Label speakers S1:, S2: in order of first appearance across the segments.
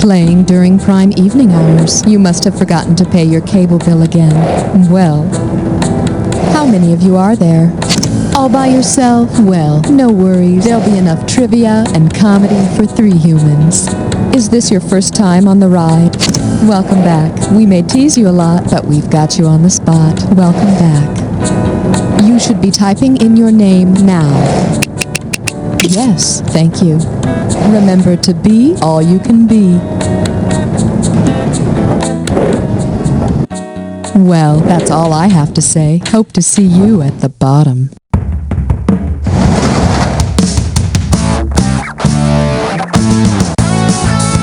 S1: Playing during prime evening hours. You must have forgotten to pay your cable bill again. Well, how many of you are there? All by yourself? Well, no worries. There'll be enough trivia and comedy for 3 humans. Is this your first time on the ride? Welcome back. We may tease you a lot, but we've got you on the spot. Welcome back. You should be typing in your name now. Yes, thank you. Remember to be all you can be. Well, that's all I have to say. Hope to see you at the bottom.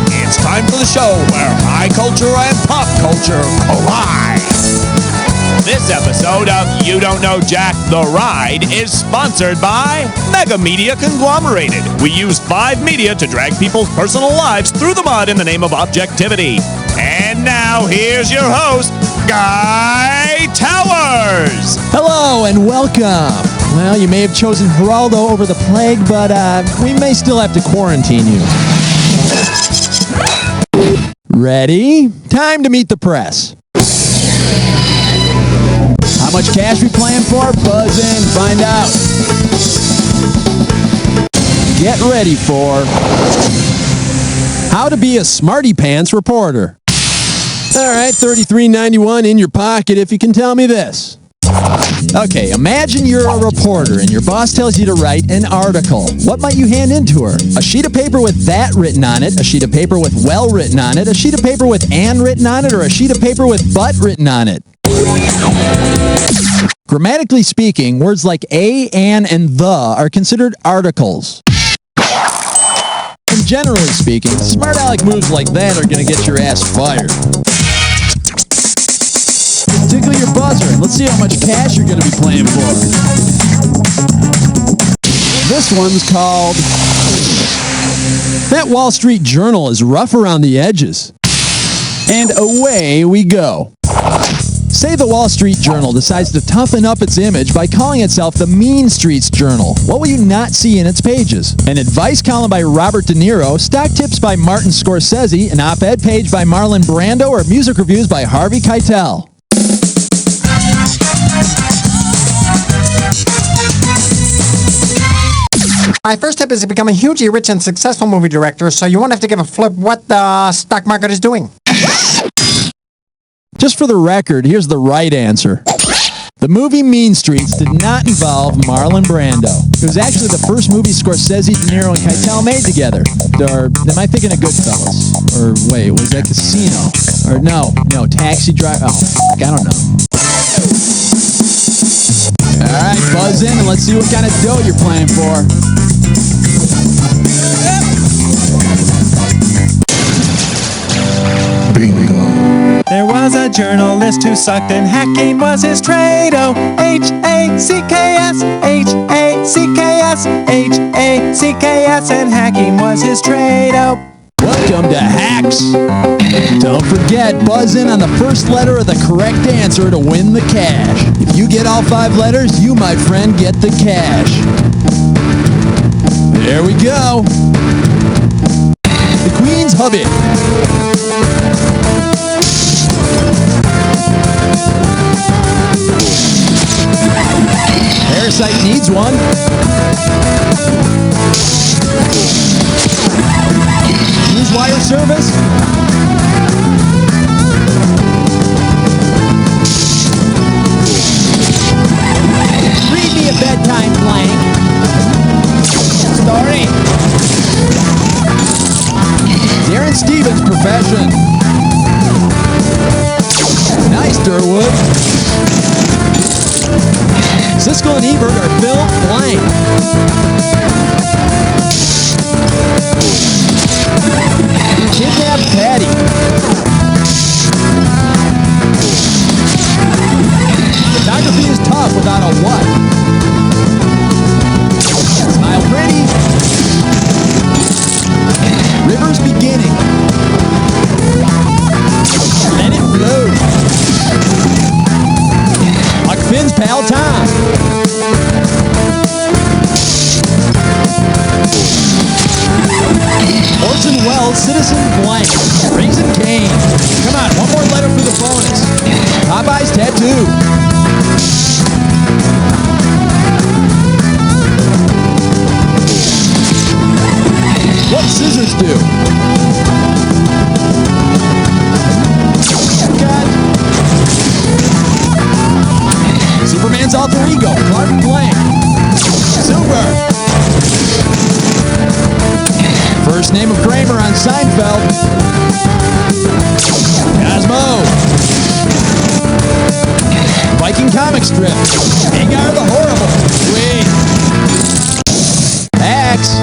S2: It's time for the show where high culture and pop culture collide. This episode of You Don't Know Jack the Ride is sponsored by Mega Media Conglomerated. We use 5 media to drag people's personal lives through the mud in the name of objectivity. And now, here's your host, Guy Towers.
S3: Hello and welcome. Well, you may have chosen Geraldo over the plague, but we may still have to quarantine you. Ready? Time to meet the press. How much cash we playing for? Buzz in, find out. Get ready for how to be a smarty pants reporter. All right, $33.91 in your pocket if you can tell me this. Okay, imagine you're a reporter and your boss tells you to write an article. What might you hand in to her? A sheet of paper with that written on it, a sheet of paper with well written on it, a sheet of paper with and written on it, or a sheet of paper with but written on it? Grammatically speaking, words like a, an, and the are considered articles. And generally speaking, smart aleck moves like that are going to get your ass fired. Tickle your buzzer and let's see how much cash you're going to be playing for. This one's called That Wall Street Journal is Rough Around the Edges. And away we go. Say the Wall Street Journal decides to toughen up its image by calling itself the Mean Streets Journal. What will you not see in its pages? An advice column by Robert De Niro, stock tips by Martin Scorsese, an op-ed page by Marlon Brando, or music reviews by Harvey Keitel.
S4: My first tip is to become a hugely rich and successful movie director, so you won't have to give a flip what the stock market is doing.
S3: Just for the record, here's the right answer. The movie Mean Streets did not involve Marlon Brando. It was actually the first movie Scorsese, De Niro, and Keitel made together. Or am I thinking of Goodfellas? Or wait, was that Casino? Or no, Taxi Driver. Oh, I don't know. All right, buzz in and let's see what kind of dough you're playing for.
S5: There was a journalist who sucked and hacking was his trade. Oh, H-A-C-K-S, H-A-C-K-S, H-A-C-K-S, and hacking was his trade. Oh.
S3: Welcome to Hacks. Don't forget, buzz in on the first letter of the correct answer to win the cash. If you get all 5 letters, you, my friend, get the cash. There we go. The Queen's Hubby. Parasite needs one. Newswire service. Read me a bedtime blank. Story. Darren Stevens' profession. Nice, Durwood. Siskel and Ebert are Phil blank. Kidnap Patty. Photography is tough without a what? Smile pretty. River's beginning. Let it flow. Huck Finn's pal Tom. Orson Welles' Citizen Blank. that too. What scissors do? Cut. Superman's alter ego, Clark Blank. Super. First name of Kramer on Seinfeld. Cosmo. Viking comic strip. Hagar the Horrible. Sweet. Axe.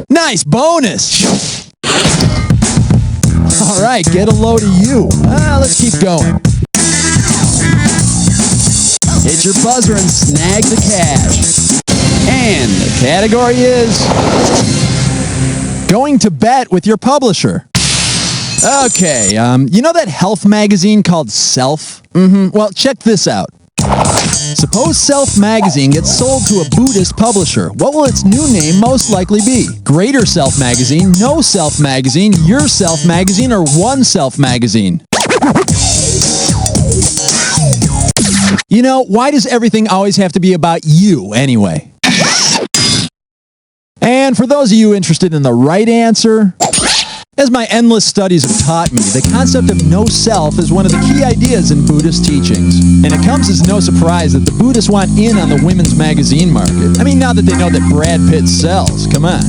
S3: Nice bonus. All right, get a load of you. Let's keep going. Hit your buzzer and snag the cash. And the category is going to bet with your publisher. Okay, you know that health magazine called Self? Well, check this out. Suppose Self magazine gets sold to a Buddhist publisher. What will its new name most likely be? Greater Self magazine, No Self magazine, Your Self magazine, or One Self magazine? You know, why does everything always have to be about you anyway? And for those of you interested in the right answer, as my endless studies have taught me, the concept of no self is one of the key ideas in Buddhist teachings. And it comes as no surprise that the Buddhists want in on the women's magazine market. I mean, now that they know that Brad Pitt sells, come on.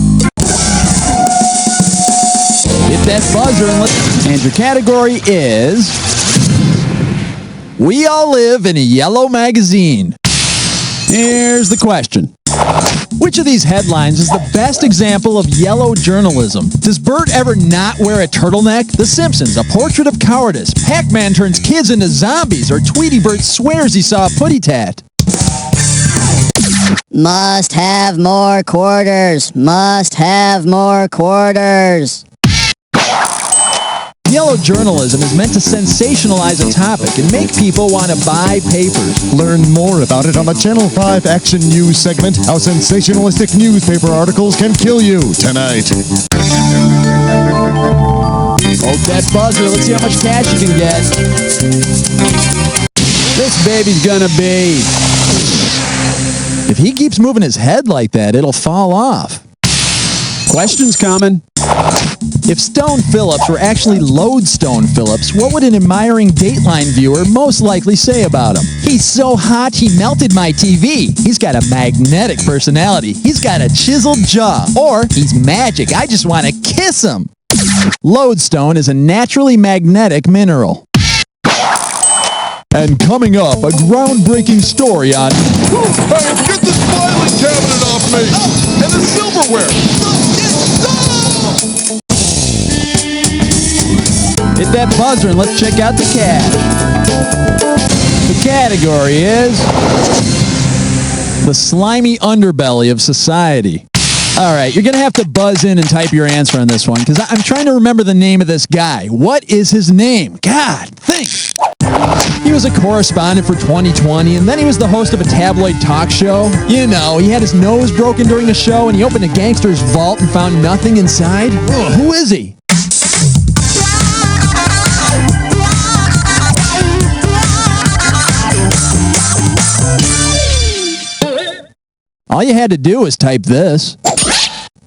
S3: Hit that buzzer and your category is We All Live in a Yellow Magazine. Here's the question. Which of these headlines is the best example of yellow journalism? Does Bert ever not wear a turtleneck? The Simpsons, a portrait of cowardice. Pac-Man turns kids into zombies. Or Tweety Bird swears he saw a putty tat.
S6: Must have more quarters. Must have more quarters.
S3: Yellow journalism is meant to sensationalize a topic and make people want to buy papers.
S7: Learn more about it on the Channel 5 Action News segment, How Sensationalistic Newspaper Articles Can Kill You, tonight.
S3: Hold that buzzer. Let's see how much cash you can get. This baby's gonna be... If he keeps moving his head like that, it'll fall off. Questions coming. If Stone Phillips were actually Lodestone Phillips, what would an admiring Dateline viewer most likely say about him? He's so hot, he melted my TV. He's got a magnetic personality. He's got a chiseled jaw. Or, he's magic. I just want to kiss him. Lodestone is a naturally magnetic mineral. And coming up, a groundbreaking story on...
S7: Hey, get this filing cabinet off me! And the silverware!
S3: Hit that buzzer and let's check out the cash. The category is the slimy underbelly of society. All right, you're going to have to buzz in and type your answer on this one because I'm trying to remember the name of this guy. What is his name? God, think. He was a correspondent for 2020, and then he was the host of a tabloid talk show. You know, he had his nose broken during a show, and he opened a gangster's vault and found nothing inside. Ugh, who is he? All you had to do was type this.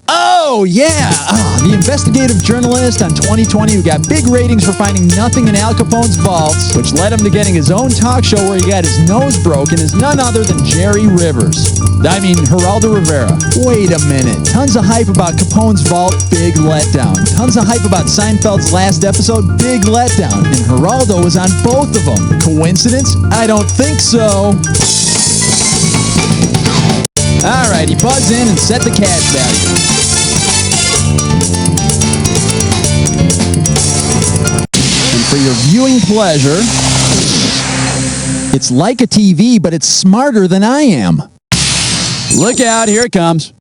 S3: Oh, yeah! The investigative journalist on 2020 who got big ratings for finding nothing in Al Capone's vaults, which led him to getting his own talk show where he got his nose broken, is none other than Jerry Rivers. I mean, Geraldo Rivera. Wait a minute. Tons of hype about Capone's vault, big letdown. Tons of hype about Seinfeld's last episode, big letdown. And Geraldo was on both of them. Coincidence? I don't think so. All right, he buzz in and set the cash value. And for your viewing pleasure, it's like a TV, but it's smarter than I am. Look out, here it comes.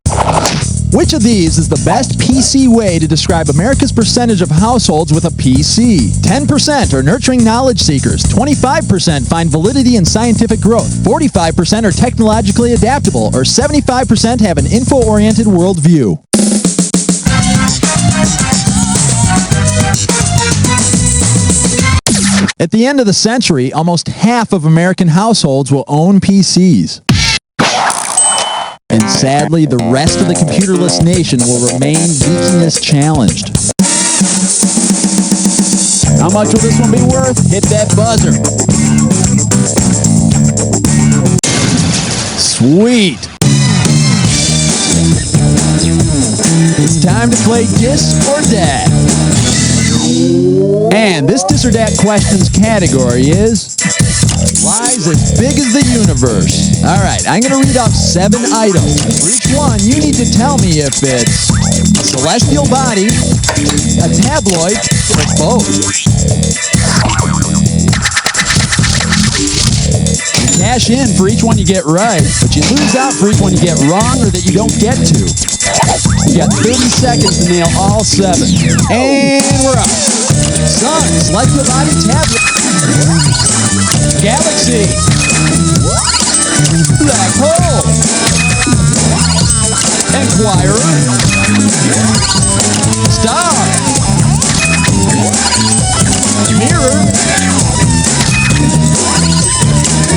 S3: Which of these is the best PC way to describe America's percentage of households with a PC? 10% are nurturing knowledge seekers, 25% find validity in scientific growth, 45% are technologically adaptable, or 75% have an info-oriented worldview. At the end of the century, almost half of American households will own PCs. And sadly, the rest of the computerless nation will remain geekiness challenged. How much will this one be worth? Hit that buzzer. Sweet. It's time to play Dis or Dat. And this Dis or Dat questions category is lies as big as the universe. All right, I'm going to read off 7 items. For each one, you need to tell me if it's a celestial body, a tabloid, or both. You cash in for each one you get right, but you lose out for each one you get wrong or that you don't get to. You got 30 seconds to nail all 7. And we're up. Sun, celestial body, tablet, galaxy, black hole, inquirer, star, mirror,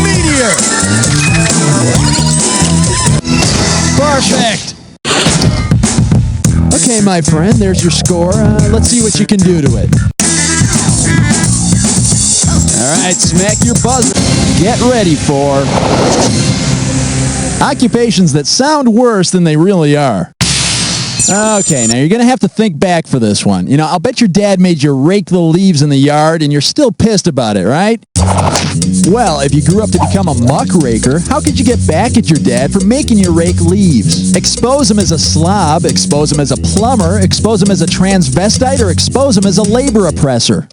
S3: meteor. Perfect. Okay, my friend, there's your score. Let's see what you can do to it. All right, smack your buzzer. Get ready for occupations that sound worse than they really are. Okay, now you're going to have to think back for this one. You know, I'll bet your dad made you rake the leaves in the yard and you're still pissed about it, right? Well, if you grew up to become a muckraker, how could you get back at your dad for making you rake leaves? Expose him as a slob, expose him as a plumber, expose him as a transvestite, or expose him as a labor oppressor.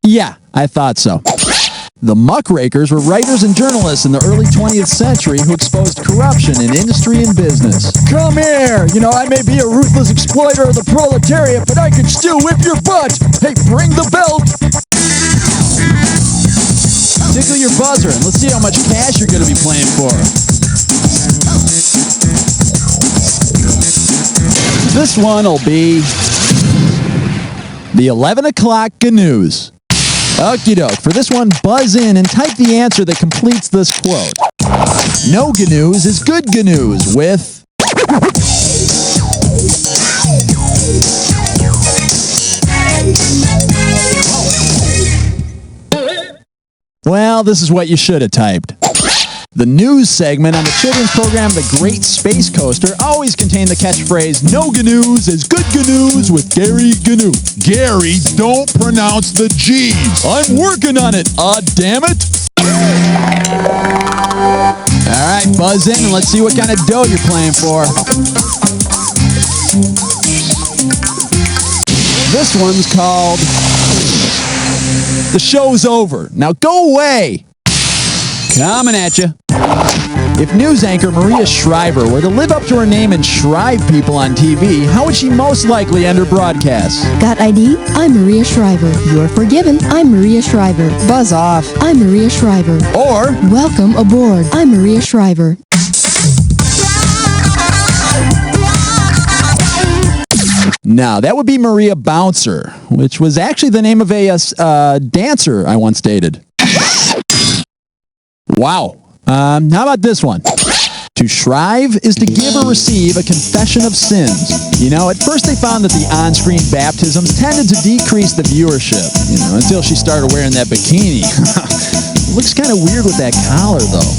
S3: Yeah, I thought so. The muckrakers were writers and journalists in the early 20th century who exposed corruption in industry and business. Come here! You know, I may be a ruthless exploiter of the proletariat, but I can still whip your butt! Hey, bring the belt! Tickle your buzzer and let's see how much cash you're going to be playing for. This one will be the 11 o'clock GNews. Okie doke. For this one, buzz in and type the answer that completes this quote. No GNews is good GNews with... Well, this is what you should have typed. The news segment on the children's program The Great Space Coaster always contained the catchphrase, no GNews is good GNews with Gary GNew.
S7: Gary, don't pronounce the G's.
S3: I'm working on it, damn it. All right, buzz in and let's see what kind of dough you're playing for. This one's called The Show's Over. Now go away. Coming at you. If news anchor Maria Shriver were to live up to her name and shrive people on TV, how would she most likely end her broadcast?
S1: Got ID? I'm Maria Shriver. You're forgiven. I'm Maria Shriver. Buzz off. I'm Maria Shriver.
S3: Or,
S1: welcome aboard. I'm Maria Shriver.
S3: now, that would be Maria Bouncer, which was actually the name of a dancer I once dated. Wow. How about this one? To shrive is to give or receive a confession of sins. You know, at first they found that the on-screen baptisms tended to decrease the viewership, you know, until she started wearing that bikini. Looks kind of weird with that collar, though.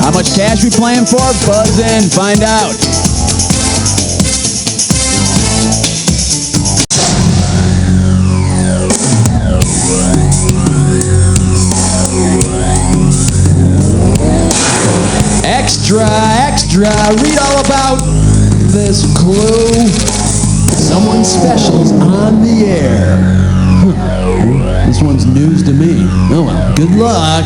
S3: How much cash we playing for? Buzz in, find out. Extra, extra, read all about this clue. Someone special's on the air. This one's news to me. Oh well, good luck.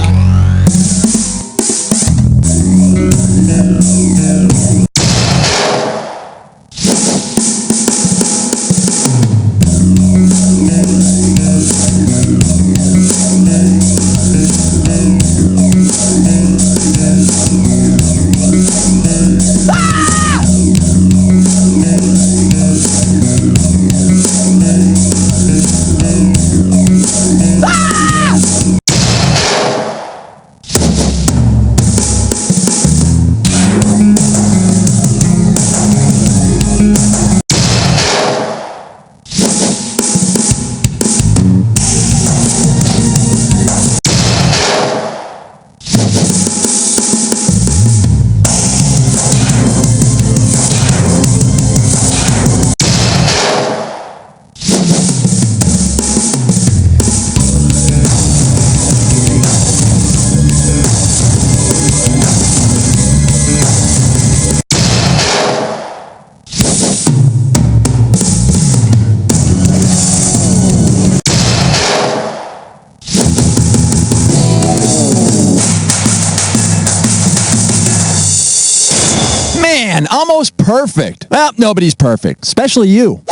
S3: Man, almost perfect. Well, nobody's perfect, especially you.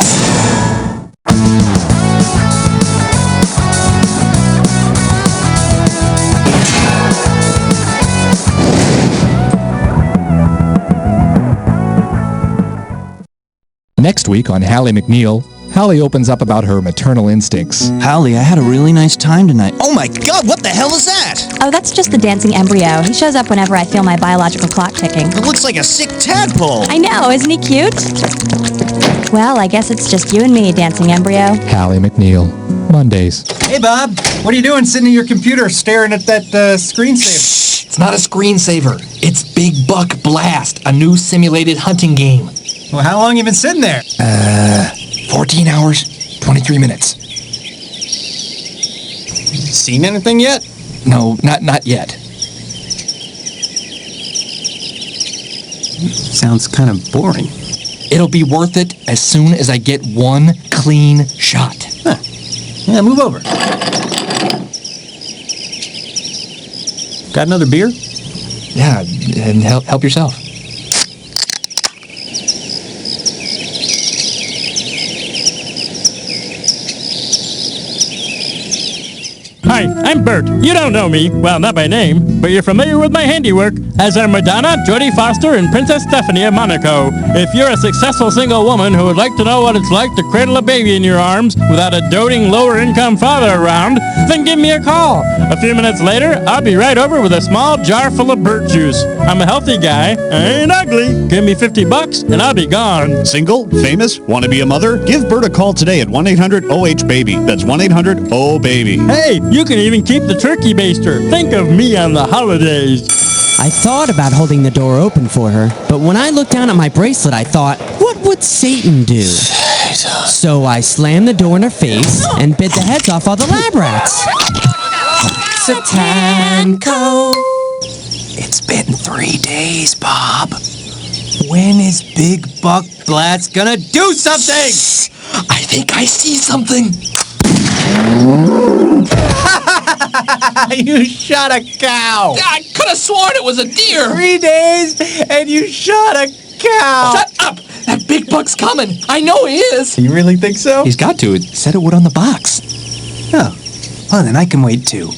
S8: Next week on Hallie McNeil, Hallie opens up about her maternal instincts.
S9: Hallie, I had a really nice time tonight. Oh my God, what the hell is that?
S10: Oh, that's just the dancing embryo. He shows up whenever I feel my biological clock ticking.
S9: It looks like a sick tadpole.
S10: I know, isn't he cute? Well, I guess it's just you and me, dancing embryo.
S8: Hallie McNeil, Mondays.
S5: Hey, Bob. What are you doing sitting at your computer staring at that screensaver?
S11: It's not a screensaver. It's Big Buck Blast, a new simulated hunting game.
S5: Well, how long you been sitting there?
S11: 14 hours, 23 minutes.
S5: Seen anything yet?
S11: No, not yet.
S9: Sounds kind of boring.
S11: It'll be worth it as soon as I get one clean shot.
S5: Huh. Yeah, move over. Got another beer?
S11: Yeah, and help yourself.
S12: Hi, I'm Bert. You don't know me, well, not by name, but you're familiar with my handiwork, as are Madonna, Jodie Foster, and Princess Stephanie of Monaco. If you're a successful single woman who would like to know what it's like to cradle a baby in your arms without a doting lower-income father around, then give me a call. A few minutes later, I'll be right over with a small jar full of Bert juice. I'm a healthy guy. I ain't ugly. Give me $50 and I'll be gone.
S13: Single? Famous? Want to be a mother? Give Bert a call today at 1-800-OH-BABY. That's 1-800-OH-BABY.
S12: Hey, you can even keep the turkey baster. Think of me on the holidays.
S14: I thought about holding the door open for her, but when I looked down at my bracelet, I thought, what would Satan do? So I slammed the door in her face and bit the heads off all the lab rats.
S11: Satanko. It's been 3 days, Bob. When is Big Buck Blast gonna do something? I think I see something.
S5: You shot a cow.
S11: I could have sworn it was a deer.
S5: 3 days and you shot a cow.
S11: Shut up! That Big Buck's coming. I know he is.
S5: You really think so?
S11: He's got to. It said it would on the box.
S5: Oh, well then I can wait too.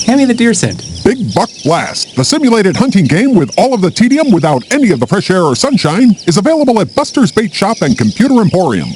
S5: Hand me the deer scent.
S15: Big Buck Blast, the simulated hunting game with all of the tedium without any of the fresh air or sunshine, is available at Buster's Bait Shop and Computer Emporium.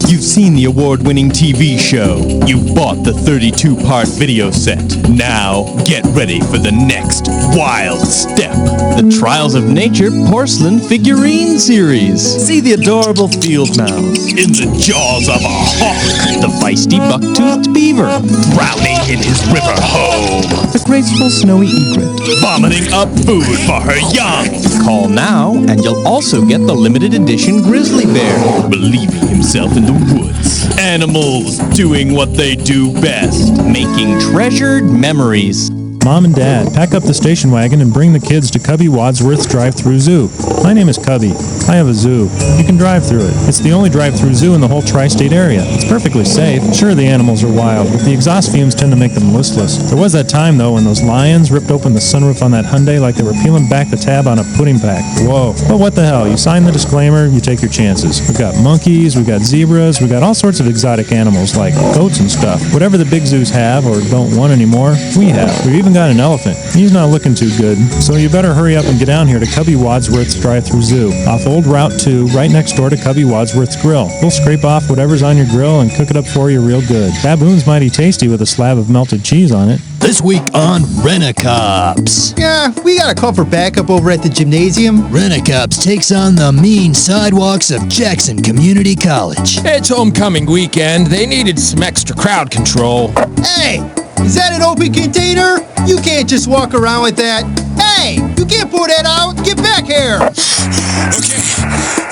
S2: You've seen the award-winning TV show. You've bought the 32-part video set. Now, get ready for the next wild step. The Trials of Nature Porcelain Figurine Series. See the adorable field mouse in the jaws of a hawk. The feisty buck-toothed beaver drowning in his river home. The graceful snowy egret vomiting up food for her young. Call now, and you'll also get the limited edition grizzly bear, believing himself in the woods. Animals doing what they do best, making treasured memories.
S16: Mom and Dad, pack up the station wagon and bring the kids to Cubby Wadsworth's drive-through zoo. My name is Cubby. I have a zoo. You can drive through it. It's the only drive-through zoo in the whole tri-state area. It's perfectly safe. Sure, the animals are wild, but the exhaust fumes tend to make them listless. There was that time, though, when those lions ripped open the sunroof on that Hyundai like they were peeling back the tab on a pudding pack. Whoa. But what the hell? You sign the disclaimer, you take your chances. We've got monkeys, we've got zebras, we've got all sorts of exotic animals like goats and stuff. Whatever the big zoos have or don't want anymore, we have. We've even got an elephant. He's not looking too good, so you better hurry up and get down here to Cubby Wadsworth's drive-through zoo, off Old Route 2, right next door to Cubby Wadsworth's grill. We'll scrape off whatever's on your grill and cook it up for you real good. Baboon's mighty tasty with a slab of melted cheese on it.
S3: This week on Rent-A-Cops.
S17: Yeah, we got a call for backup over at the gymnasium.
S3: Rent-A-Cops takes on the mean sidewalks of Jackson Community College.
S18: It's homecoming weekend. They needed some extra crowd control.
S17: Hey, is that an open container? You can't just walk around with that. Hey, you can't pull that out. Get back here.
S19: Okay,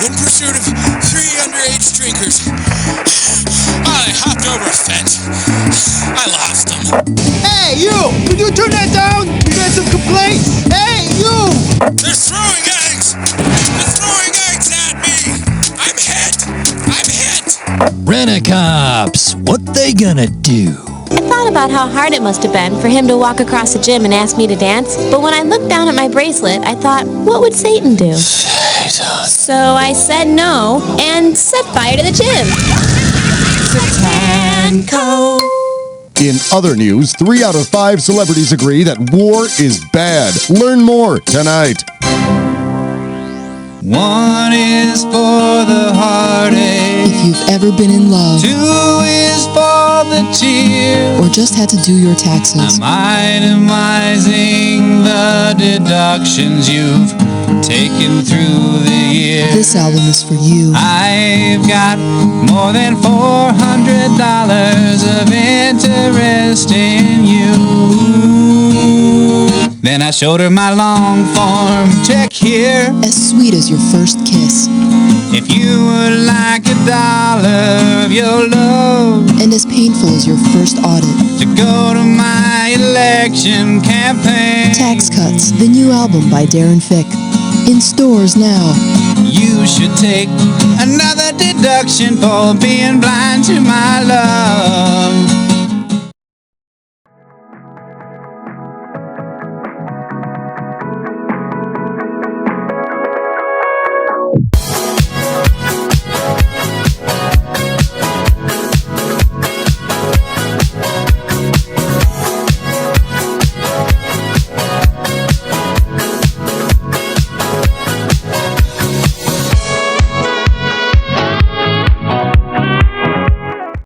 S19: in pursuit of 3 underage drinkers. I hopped over a fence. I lost them.
S17: Hey, you! Could you turn that down? We got some complaints. Hey, you!
S19: They're throwing eggs! They're throwing eggs at me! I'm hit! I'm hit!
S3: Rent-A-Cops. What they gonna do?
S10: I thought
S20: thought about how hard it must have been for him to walk across the gym and ask me to dance, but when I looked down at my bracelet, I thought, what would Satan do? So I said no and set fire to the gym. Satanco.
S7: In other news, 3 out of 5 celebrities agree that war is bad. Learn more tonight.
S5: 1 is for the heartache.
S1: If you've ever been in love,
S5: 2 is for the tears.
S1: or just had to do your taxes,
S5: I'm itemizing the deductions you've taken through the years.
S1: this album is for you.
S5: I've got more than $400 of interest in you. Then I showed her my long form check here.
S1: As sweet as your first kiss,
S5: If you would like $1 of your love,
S1: and as painful as your first audit.
S5: to go to my election campaign.
S1: Tax Cuts, the new album by Darren Fick. In stores now.
S5: You should take another deduction for being blind to my love.